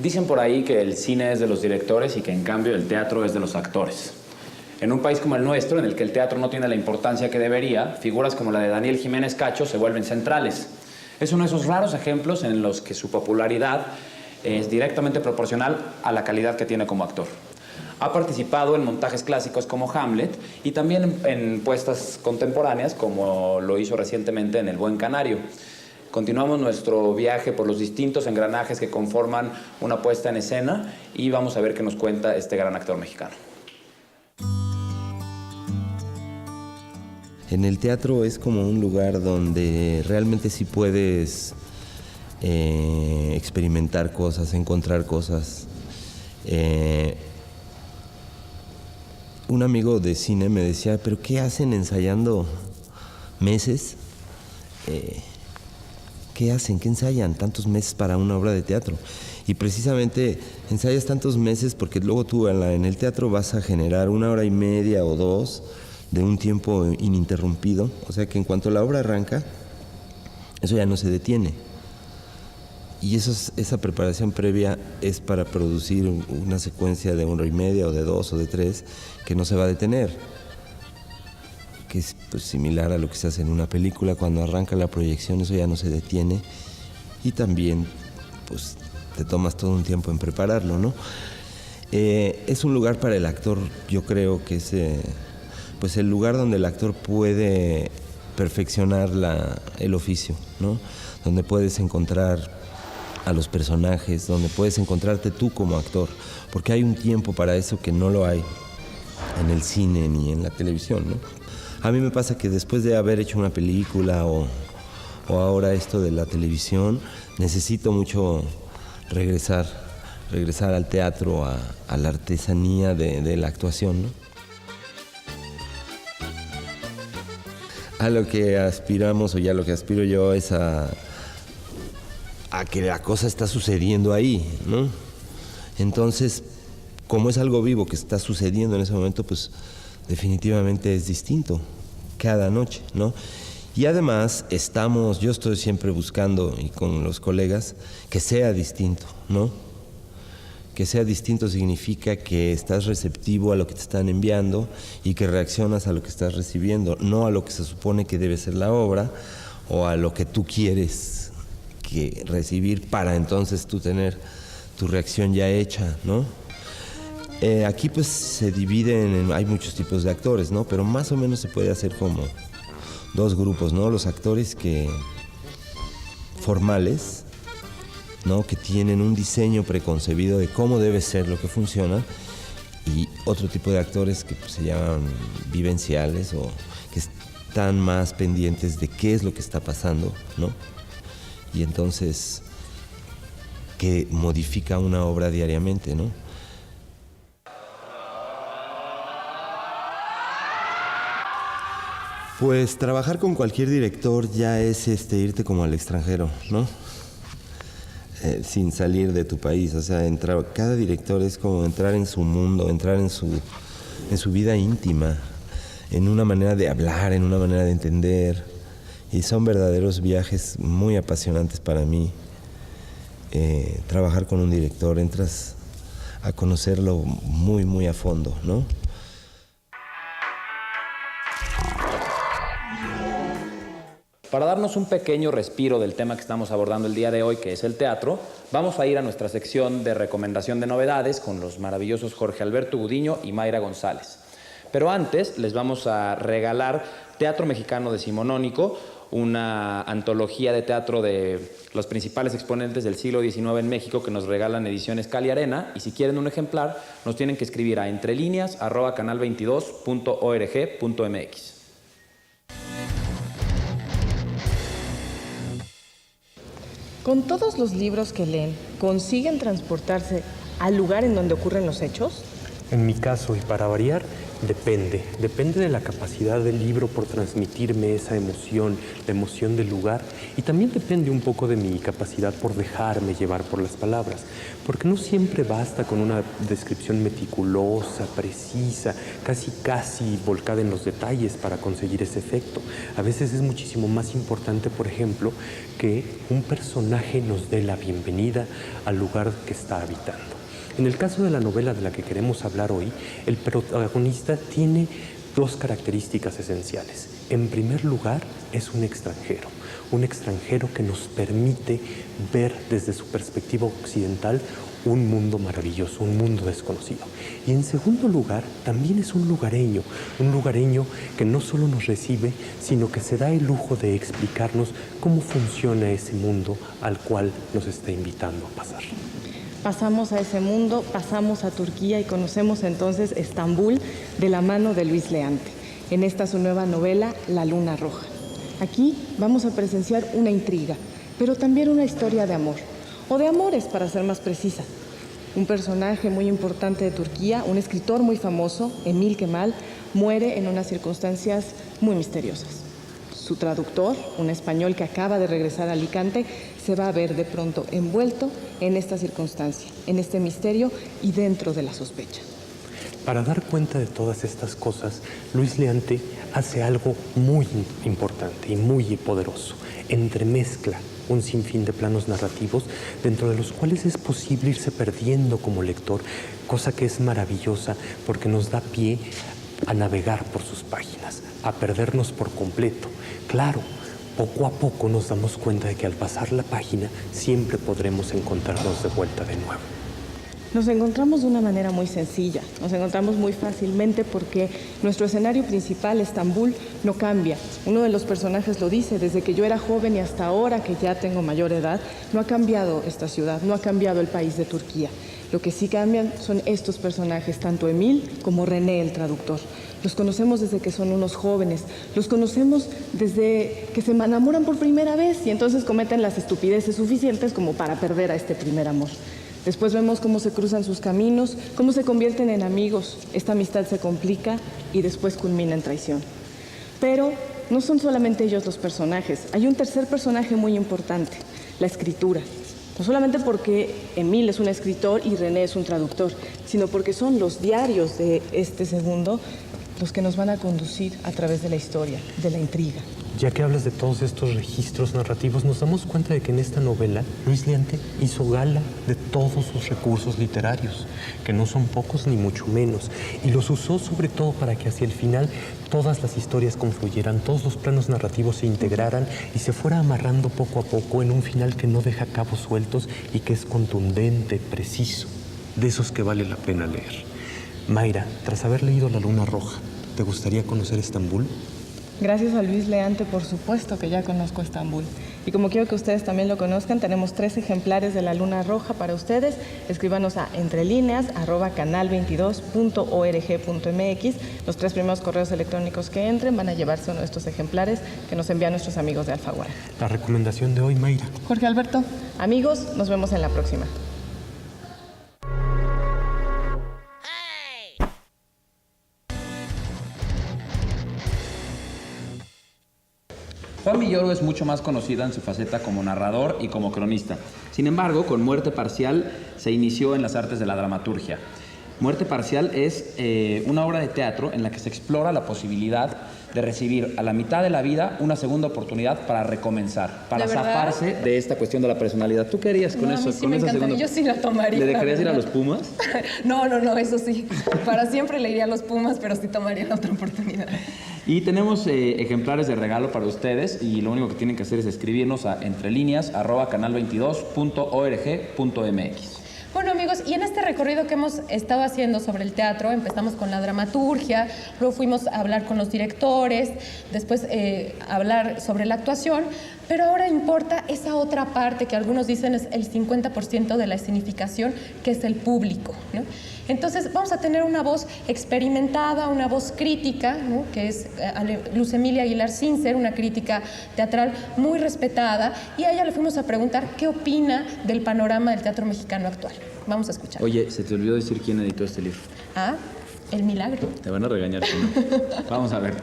Speaker 1: Dicen por ahí que el cine es de los directores y que en cambio el teatro es de los actores. En un país como el nuestro, en el que el teatro no tiene la importancia que debería, figuras como la de Daniel Jiménez Cacho se vuelven centrales. Es uno de esos raros ejemplos en los que su popularidad es directamente proporcional a la calidad que tiene como actor. Ha participado en montajes clásicos como Hamlet y también en puestas contemporáneas como lo hizo recientemente en El Buen Canario. Continuamos nuestro viaje por los distintos engranajes que conforman una puesta en escena y vamos a ver qué nos cuenta este gran actor mexicano.
Speaker 13: En el teatro es como un lugar donde realmente sí puedes experimentar cosas, encontrar cosas. Un amigo de cine me decía, ¿pero qué hacen ensayando meses? ¿Qué hacen? ¿Qué ensayan tantos meses para una obra de teatro? Y precisamente ensayas tantos meses porque luego tú en el teatro vas a generar 1 hora y media o 2 de un tiempo ininterrumpido. O sea que en cuanto la obra arranca, eso ya no se detiene. Y esa preparación previa es para producir una secuencia de 1 hora y media o de 2 o de 3 que no se va a detener. Que es pues, similar a lo que se hace en una película. Cuando arranca la proyección, eso ya no se detiene. Y también pues, te tomas todo un tiempo en prepararlo, ¿no? Es un lugar para el actor, yo creo que es pues el lugar donde el actor puede perfeccionar el oficio, ¿no? Donde puedes encontrar a los personajes, donde puedes encontrarte tú como actor, porque hay un tiempo para eso que no lo hay en el cine ni en la televisión, ¿no? A mí me pasa que después de haber hecho una película o ahora esto de la televisión, necesito mucho regresar al teatro, a la artesanía de la actuación, ¿no? A lo que aspiramos, o ya lo que aspiro yo, es a que la cosa está sucediendo ahí, ¿no? Entonces, como es algo vivo que está sucediendo en ese momento, pues definitivamente es distinto cada noche, ¿no? Y además yo estoy siempre buscando, y con los colegas, que sea distinto, ¿no? Que sea distinto significa que estás receptivo a lo que te están enviando y que reaccionas a lo que estás recibiendo, no a lo que se supone que debe ser la obra o a lo que tú quieres recibir para entonces tú tener tu reacción ya hecha, ¿no? Aquí pues se dividen, hay muchos tipos de actores, ¿no? Pero más o menos se puede hacer como dos grupos, ¿no? Los actores formales, ¿no? Que tienen un diseño preconcebido de cómo debe ser lo que funciona, y otro tipo de actores que pues, se llaman vivenciales, o que están más pendientes de qué es lo que está pasando, ¿no? Y entonces que modifica una obra diariamente, ¿no? Pues trabajar con cualquier director ya es irte como al extranjero, ¿no? Sin salir de tu país, o sea, cada director es como entrar en su mundo, entrar en su vida íntima, en una manera de hablar, en una manera de entender, y son verdaderos viajes muy apasionantes para mí. Trabajar con un director, entras a conocerlo muy, muy a fondo, ¿no?
Speaker 1: Para darnos un pequeño respiro del tema que estamos abordando el día de hoy, que es el teatro, vamos a ir a nuestra sección de recomendación de novedades con los maravillosos Jorge Alberto Gudiño y Mayra González. Pero antes les vamos a regalar Teatro Mexicano Decimonónico, una antología de teatro de los principales exponentes del siglo XIX en México que nos regalan Ediciones Cali Arena, y si quieren un ejemplar nos tienen que escribir a entrelineas@canal22.org.mx.
Speaker 14: ¿Con todos los libros que leen, consiguen transportarse al lugar en donde ocurren los hechos?
Speaker 15: En mi caso, y para variar, depende de la capacidad del libro por transmitirme esa emoción, la emoción del lugar, y también depende un poco de mi capacidad por dejarme llevar por las palabras, porque no siempre basta con una descripción meticulosa, precisa, casi volcada en los detalles para conseguir ese efecto. A veces es muchísimo más importante, por ejemplo, que un personaje nos dé la bienvenida al lugar que está habitando. En el caso de la novela de la que queremos hablar hoy, el protagonista tiene dos características esenciales. En primer lugar, es un extranjero que nos permite ver desde su perspectiva occidental un mundo maravilloso, un mundo desconocido. Y en segundo lugar, también es un lugareño que no solo nos recibe, sino que se da el lujo de explicarnos cómo funciona ese mundo al cual nos está invitando a pasar.
Speaker 14: Pasamos a ese mundo, pasamos a Turquía y conocemos entonces Estambul de la mano de Luis Leante, en esta su nueva novela, La Luna Roja. Aquí vamos a presenciar una intriga, pero también una historia de amor, o de amores para ser más precisa. Un personaje muy importante de Turquía, un escritor muy famoso, Emil Kemal, muere en unas circunstancias muy misteriosas. Su traductor, un español que acaba de regresar a Alicante, se va a ver de pronto envuelto en esta circunstancia, en este misterio y dentro de la sospecha.
Speaker 15: Para dar cuenta de todas estas cosas, Luis Leante hace algo muy importante y muy poderoso. Entremezcla un sinfín de planos narrativos dentro de los cuales es posible irse perdiendo como lector, cosa que es maravillosa porque nos da pie a navegar por sus páginas, a perdernos por completo. Claro, poco a poco nos damos cuenta de que al pasar la página siempre podremos encontrarnos de vuelta de nuevo.
Speaker 14: Nos encontramos de una manera muy sencilla, nos encontramos muy fácilmente porque nuestro escenario principal, Estambul, no cambia. Uno de los personajes lo dice, desde que yo era joven y hasta ahora que ya tengo mayor edad, no ha cambiado esta ciudad, no ha cambiado el país de Turquía. Lo que sí cambian son estos personajes, tanto Emil como René, el traductor. Los conocemos desde que son unos jóvenes, los conocemos desde que se enamoran por primera vez y entonces cometen las estupideces suficientes como para perder a este primer amor. Después vemos cómo se cruzan sus caminos, cómo se convierten en amigos, esta amistad se complica y después culmina en traición. Pero no son solamente ellos los personajes, hay un tercer personaje muy importante, la escritura. No solamente porque Émile es un escritor y René es un traductor, sino porque son los diarios de este segundo los que nos van a conducir a través de la historia, de la intriga.
Speaker 15: Ya que hablas de todos estos registros narrativos, nos damos cuenta de que en esta novela Luis Leante hizo gala de todos sus recursos literarios, que no son pocos ni mucho menos, y los usó sobre todo para que hacia el final todas las historias confluyeran, todos los planos narrativos se integraran y se fuera amarrando poco a poco en un final que no deja cabos sueltos y que es contundente, preciso, de esos que vale la pena leer. Mayra, tras haber leído La Luna Roja, ¿te gustaría conocer Estambul?
Speaker 14: Gracias a Luis Leante, por supuesto que ya conozco Estambul. Y como quiero que ustedes también lo conozcan, tenemos 3 ejemplares de La Luna Roja para ustedes. Escríbanos a entrelineas@canal22.org.mx. Los 3 primeros correos electrónicos que entren van a llevarse uno de estos ejemplares que nos envían nuestros amigos de Alfaguara.
Speaker 15: La recomendación de hoy, Mayra.
Speaker 14: Jorge Alberto, amigos, nos vemos en la próxima.
Speaker 1: Juan Villoro es mucho más conocido en su faceta como narrador y como cronista. Sin embargo, con Muerte Parcial se inició en las artes de la dramaturgia. Muerte Parcial es una obra de teatro en la que se explora la posibilidad de recibir a la mitad de la vida una segunda oportunidad para recomenzar, para zafarse de esta cuestión de la personalidad. ¿Tú qué harías con eso?
Speaker 2: Sí, con esa segunda? Yo sí la tomaría.
Speaker 1: ¿Le dejarías ir a los Pumas?
Speaker 2: No, eso sí. Para siempre le iría a los Pumas, pero sí tomaría la otra oportunidad.
Speaker 1: Y tenemos ejemplares de regalo para ustedes y lo único que tienen que hacer es escribirnos a entrelineas@canal22.org.mx.
Speaker 2: Bueno, amigos, y en este recorrido que hemos estado haciendo sobre el teatro, empezamos con la dramaturgia, luego fuimos a hablar con los directores, después hablar sobre la actuación, pero ahora importa esa otra parte que algunos dicen es el 50% de la escenificación, que es el público, ¿no? Entonces vamos a tener una voz experimentada, una voz crítica, ¿no? Que es Luz Emilia Aguilar Sincer, una crítica teatral muy respetada, y a ella le fuimos a preguntar qué opina del panorama del teatro mexicano actual. Vamos a escuchar.
Speaker 1: Oye, se te olvidó decir quién editó este libro.
Speaker 2: Ah, El Milagro.
Speaker 1: Te van a regañar. ¿No? Vamos a ver.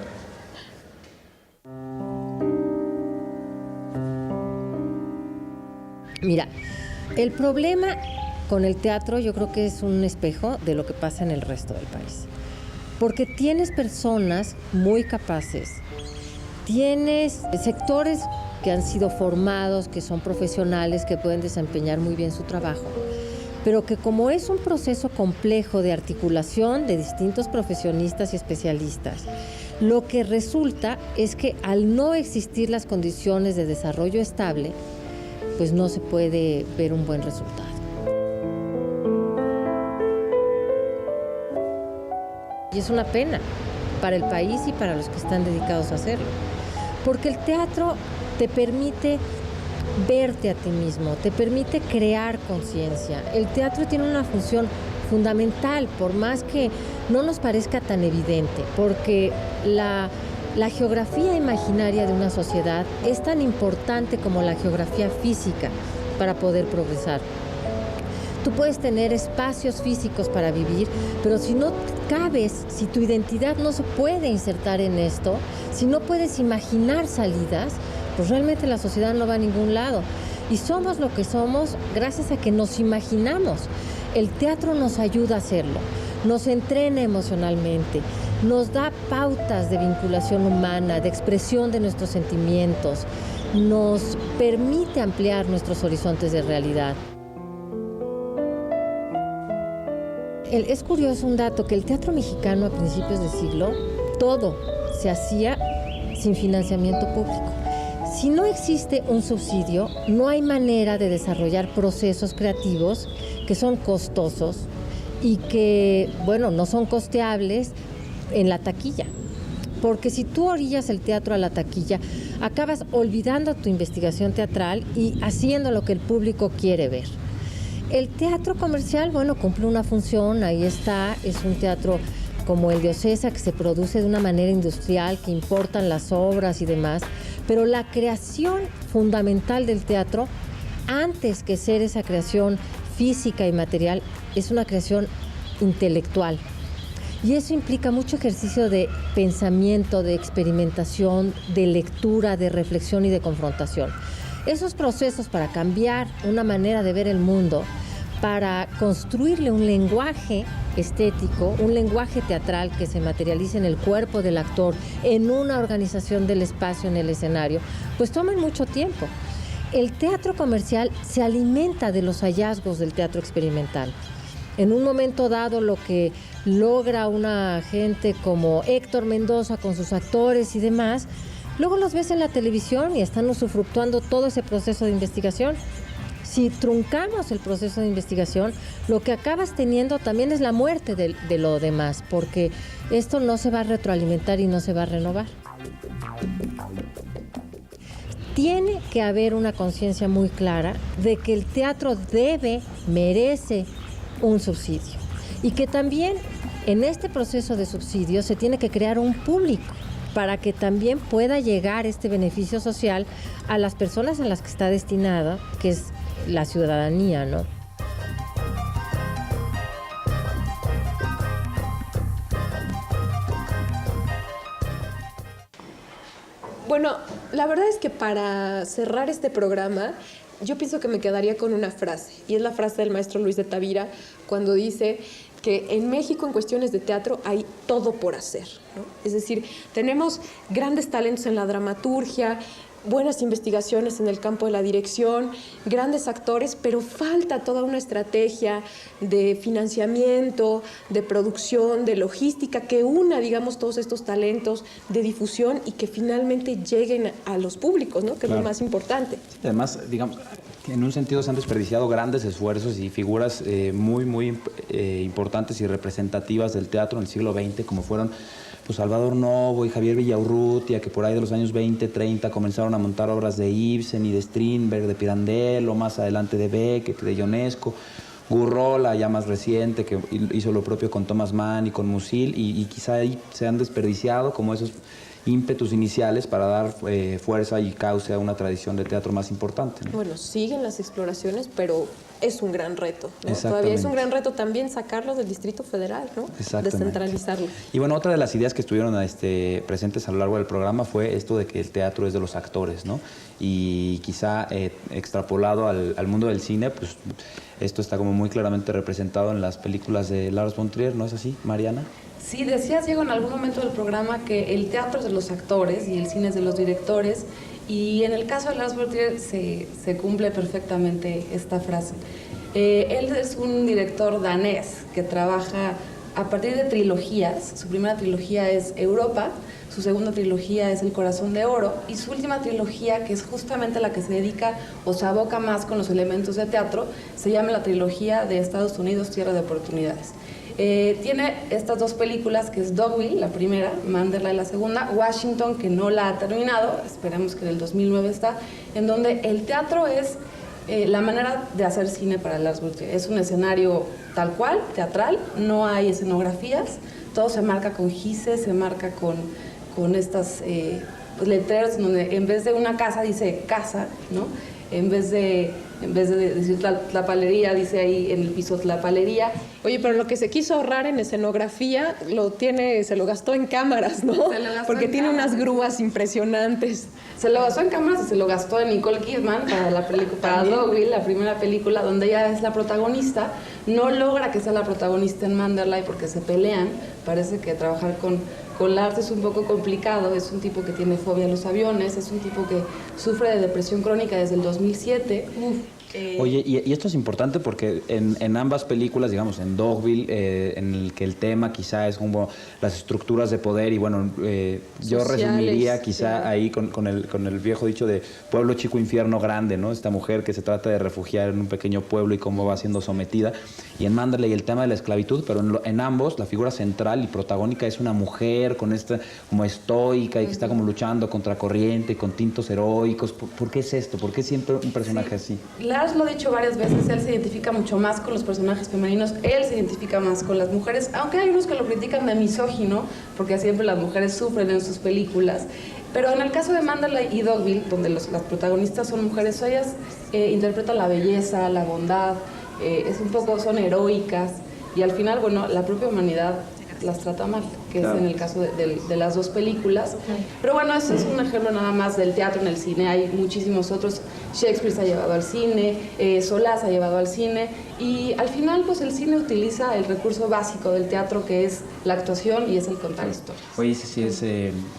Speaker 16: Mira, el problema con el teatro yo creo que es un espejo de lo que pasa en el resto del país. Porque tienes personas muy capaces, tienes sectores que han sido formados, que son profesionales, que pueden desempeñar muy bien su trabajo, pero que como es un proceso complejo de articulación de distintos profesionistas y especialistas, lo que resulta es que al no existir las condiciones de desarrollo estable, pues no se puede ver un buen resultado. Y es una pena para el país y para los que están dedicados a hacerlo. Porque el teatro te permite verte a ti mismo, te permite crear conciencia. El teatro tiene una función fundamental, por más que no nos parezca tan evidente, porque la geografía imaginaria de una sociedad es tan importante como la geografía física para poder progresar. Tú puedes tener espacios físicos para vivir, pero si no cabes, si tu identidad no se puede insertar en esto, si no puedes imaginar salidas, pues realmente la sociedad no va a ningún lado. Y somos lo que somos gracias a que nos imaginamos. El teatro nos ayuda a hacerlo, nos entrena emocionalmente, nos da pautas de vinculación humana, de expresión de nuestros sentimientos, nos permite ampliar nuestros horizontes de realidad. Es curioso un dato, que el teatro mexicano a principios de siglo, todo se hacía sin financiamiento público. Si no existe un subsidio, no hay manera de desarrollar procesos creativos que son costosos y que, bueno, no son costeables en la taquilla. Porque si tú orillas el teatro a la taquilla, acabas olvidando tu investigación teatral y haciendo lo que el público quiere ver. El teatro comercial, bueno, cumple una función, ahí está, es un teatro como el de Ocesa, que se produce de una manera industrial, que importan las obras y demás, pero la creación fundamental del teatro, antes que ser esa creación física y material, es una creación intelectual. Y eso implica mucho ejercicio de pensamiento, de experimentación, de lectura, de reflexión y de confrontación. Esos procesos para cambiar una manera de ver el mundo, para construirle un lenguaje estético, un lenguaje teatral que se materialice en el cuerpo del actor, en una organización del espacio en el escenario, pues toman mucho tiempo. El teatro comercial se alimenta de los hallazgos del teatro experimental. En un momento dado, lo que logra una gente como Héctor Mendoza con sus actores y demás, luego los ves en la televisión y están usufructuando todo ese proceso de investigación. Si truncamos el proceso de investigación, lo que acabas teniendo también es la muerte de lo demás, porque esto no se va a retroalimentar y no se va a renovar. Tiene que haber una conciencia muy clara de que el teatro merece un subsidio y que también en este proceso de subsidio se tiene que crear un público para que también pueda llegar este beneficio social a las personas a las que está destinado, que es la ciudadanía, ¿no?
Speaker 2: Bueno, la verdad es que para cerrar este programa, yo pienso que me quedaría con una frase, y es la frase del maestro Luis de Tavira, cuando dice que en México en cuestiones de teatro hay todo por hacer, ¿no? Es decir, tenemos grandes talentos en la dramaturgia, buenas investigaciones en el campo de la dirección, grandes actores, pero falta toda una estrategia de financiamiento, de producción, de logística, que una, digamos, todos estos talentos de difusión y que finalmente lleguen a los públicos, ¿no? Que es lo más importante.
Speaker 1: Además, digamos, en un sentido se han desperdiciado grandes esfuerzos y figuras muy importantes y representativas del teatro en el siglo XX, como fueron pues Salvador Novo y Javier Villaurrutia, que por ahí de los años 20, 30 comenzaron a montar obras de Ibsen y de Strindberg, de Pirandello, más adelante de Beckett, de Ionesco, Gurrola, ya más reciente, que hizo lo propio con Thomas Mann y con Musil, y quizá ahí se han desperdiciado como esos ímpetus iniciales para dar fuerza y cauce a una tradición de teatro más importante, ¿no?
Speaker 2: Bueno, siguen las exploraciones, pero es un gran reto, ¿no?
Speaker 1: Exactamente.
Speaker 2: Todavía es un gran reto también sacarlo del Distrito Federal, ¿no? Descentralizarlo.
Speaker 1: Y bueno, otra de las ideas que estuvieron presentes a lo largo del programa fue esto de que el teatro es de los actores, ¿no? Y quizá extrapolado al mundo del cine, pues esto está como muy claramente representado en las películas de Lars von Trier, ¿no es así, Mariana?
Speaker 17: Sí, decías, Diego, en algún momento del programa que el teatro es de los actores y el cine es de los directores, y en el caso de Lars von Trier se cumple perfectamente esta frase. Él es un director danés que trabaja a partir de trilogías. Su primera trilogía es Europa, su segunda trilogía es El Corazón de Oro, y su última trilogía, que es justamente la que se dedica o se aboca más con los elementos de teatro, se llama la trilogía de Estados Unidos, Tierra de Oportunidades. Tiene estas dos películas, que es Dogville, la primera, Manderley, la segunda, Washington, que no la ha terminado, esperemos que en el 2009 está, en donde el teatro es la manera de hacer cine para Lars von Trier. Es un escenario tal cual, teatral, no hay escenografías, todo se marca con gises, se marca con estas letreros donde en vez de una casa dice casa, ¿no? En vez de decir Tlapalería, dice ahí en el piso Tlapalería.
Speaker 2: Oye, pero lo que se quiso ahorrar en escenografía se lo gastó en cámaras, ¿no? Porque tiene unas grúas impresionantes.
Speaker 17: Se lo gastó en cámaras y se lo gastó en Nicole Kidman para Dogville, la primera película, donde ella es la protagonista. No logra que sea la protagonista en Manderley porque se pelean. Parece que trabajar con Lars es un poco complicado. Es un tipo que tiene fobia a los aviones, es un tipo que sufre de depresión crónica desde el 2007.
Speaker 1: Oye, y esto es importante porque en ambas películas, digamos, en Dogville, en el que el tema quizá es como las estructuras de poder y bueno, yo resumiría quizá ahí con el viejo dicho de pueblo chico, infierno grande, ¿no? Esta mujer que se trata de refugiar en un pequeño pueblo y cómo va siendo sometida. Y en Manderley el tema de la esclavitud, pero en ambos la figura central y protagónica es una mujer con esta como estoica y que está como luchando contra corriente, con tintos heroicos. ¿Por qué es esto? ¿Por qué siempre un personaje así?
Speaker 17: Lars Lars lo ha dicho varias veces, él se identifica mucho más con los personajes femeninos, él se identifica más con las mujeres, aunque hay unos que lo critican de misógino, porque siempre las mujeres sufren en sus películas. Pero en el caso de Mandalay y Dogville, donde las protagonistas son mujeres, ellas interpretan la belleza, la bondad, son heroicas, y al final, bueno, la propia humanidad las trata mal, que claro, es en el caso de las dos películas. Pero bueno, eso es un ejemplo nada más del teatro en el cine. Hay muchísimos otros. Shakespeare se ha llevado al cine, Solá se ha llevado al cine, y al final pues el cine utiliza el recurso básico del teatro, que es la actuación y es el contar historias.
Speaker 1: Oye, ese sí es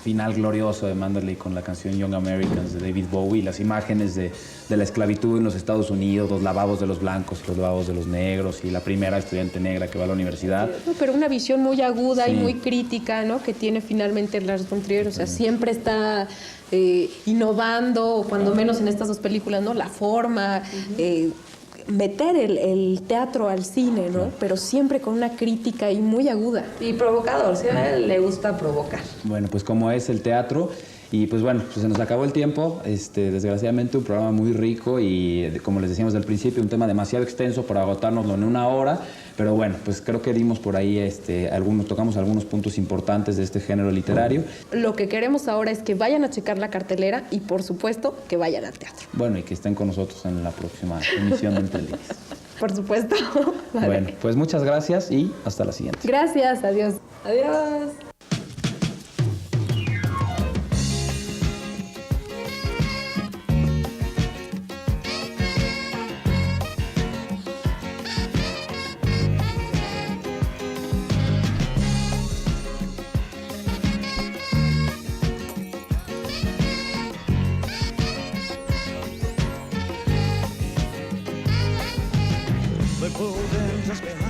Speaker 1: final glorioso de Mandalay con la canción Young Americans de David Bowie, las imágenes de la esclavitud en los Estados Unidos, los lavabos de los blancos y los lavabos de los negros, y la primera estudiante negra que va a la universidad.
Speaker 2: Pero una visión muy aguda, sí, y muy crítica, ¿no?, que tiene finalmente Lars von Trier. O sea, siempre está innovando, o cuando menos en estas dos películas, ¿no?, la forma, meter el teatro al cine, ¿no?, pero siempre con una crítica y muy aguda.
Speaker 17: Y provocador, sí, a él le gusta provocar.
Speaker 1: Bueno, pues como es el teatro. Y pues bueno, pues se nos acabó el tiempo, desgraciadamente un programa muy rico y como les decíamos al principio, un tema demasiado extenso para agotárnoslo en una hora, pero bueno, pues creo que dimos por ahí, tocamos algunos puntos importantes de este género literario.
Speaker 2: Lo que queremos ahora es que vayan a checar la cartelera y por supuesto que vayan al teatro.
Speaker 1: Bueno, y que estén con nosotros en la próxima emisión de Entre Líneas.
Speaker 2: Por supuesto. Vale.
Speaker 1: Bueno, pues muchas gracias y hasta la siguiente.
Speaker 2: Gracias, adiós. Adiós.
Speaker 18: Pulled in just behind